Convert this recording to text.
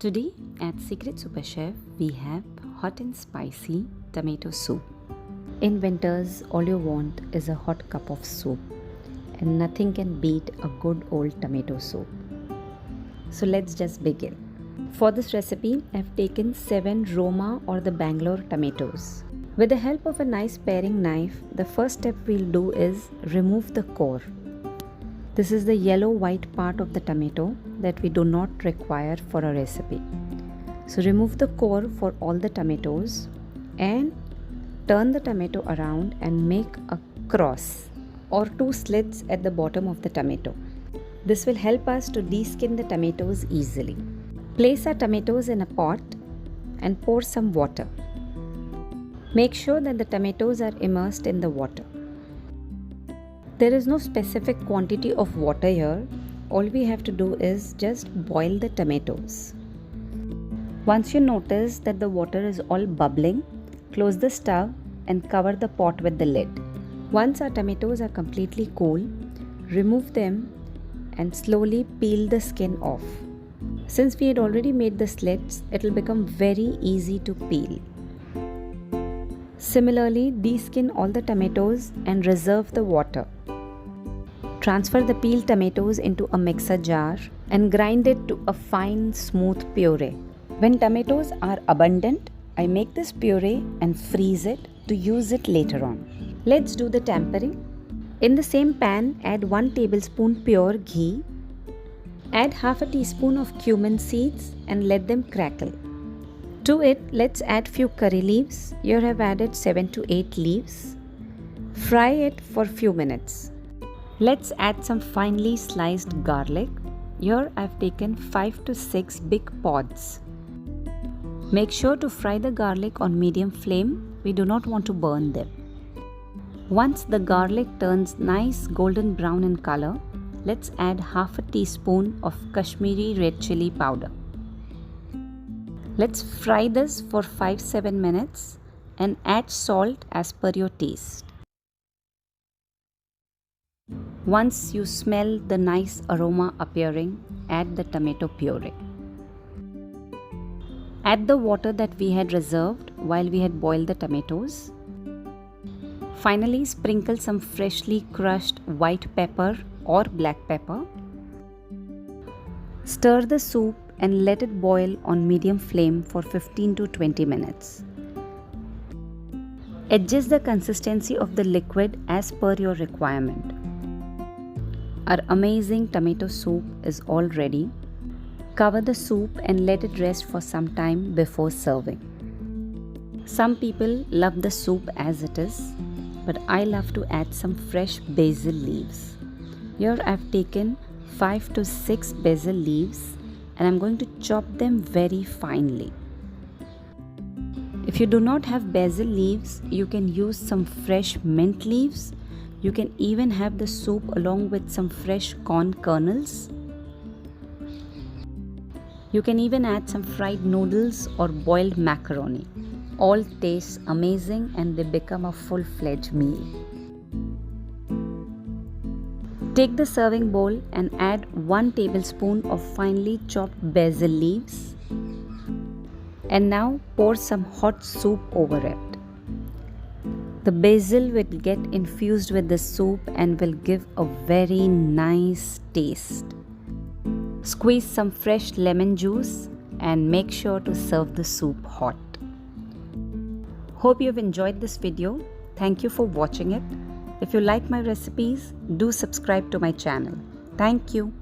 Today at Secret Super Chef we have hot and spicy tomato soup. In winters all you want is a hot cup of soup, and nothing can beat a good old tomato soup. So let's just begin. For this recipe I've taken 7 Roma or the Bangalore tomatoes. With the help of a nice paring knife, the first step we'll do is remove the core. This is the yellow-white part of the tomato that we do not require for a recipe. So remove the core for all the tomatoes and turn the tomato around and make a cross or 2 slits at the bottom of the tomato. This will help us to deskin the tomatoes easily. Place our tomatoes in a pot and pour some water. Make sure that the tomatoes are immersed in the water. There is no specific quantity of water here. All we have to do is just boil the tomatoes. Once you notice that the water is all bubbling, close the stove and cover the pot with the lid. Once our tomatoes are completely cool, remove them and slowly peel the skin off. Since we had already made the slits, it will become very easy to peel. Similarly, deskin all the tomatoes and reserve the water. Transfer the peeled tomatoes into a mixer jar and grind it to a fine, smooth puree. When tomatoes are abundant, I make this puree and freeze it to use it later on. Let's do the tempering. In the same pan, add 1 tablespoon pure ghee. Add half a teaspoon of cumin seeds and let them crackle. To it, let's add few curry leaves. Here I have added 7 to 8 leaves. Fry it for few minutes. Let's add some finely sliced garlic. Here I have taken 5 to 6 big pods. Make sure to fry the garlic on medium flame. We do not want to burn them. Once the garlic turns nice golden brown in color, let's add half a teaspoon of Kashmiri red chilli powder. Let's fry this for 5-7 minutes and add salt as per your taste. Once you smell the nice aroma appearing, add the tomato puree. Add the water that we had reserved while we had boiled the tomatoes. Finally, sprinkle some freshly crushed white pepper or black pepper. Stir the soup and let it boil on medium flame for 15 to 20 minutes. Adjust the consistency of the liquid as per your requirement. Our amazing tomato soup is all ready. Cover the soup and let it rest for some time before serving. Some people love the soup as it is, but I love to add some fresh basil leaves. Here I have taken 5 to 6 basil leaves and I am going to chop them very finely. If you do not have basil leaves, you can use some fresh mint leaves. You can even have the soup along with some fresh corn kernels. You can even add some fried noodles or boiled macaroni. All taste amazing and they become a full-fledged meal. Take the serving bowl and add 1 tablespoon of finely chopped basil leaves. And now pour some hot soup over it. The basil will get infused with the soup and will give a very nice taste. Squeeze some fresh lemon juice and make sure to serve the soup hot. Hope you have enjoyed this video. Thank you for watching it. If you like my recipes, do subscribe to my channel. Thank you.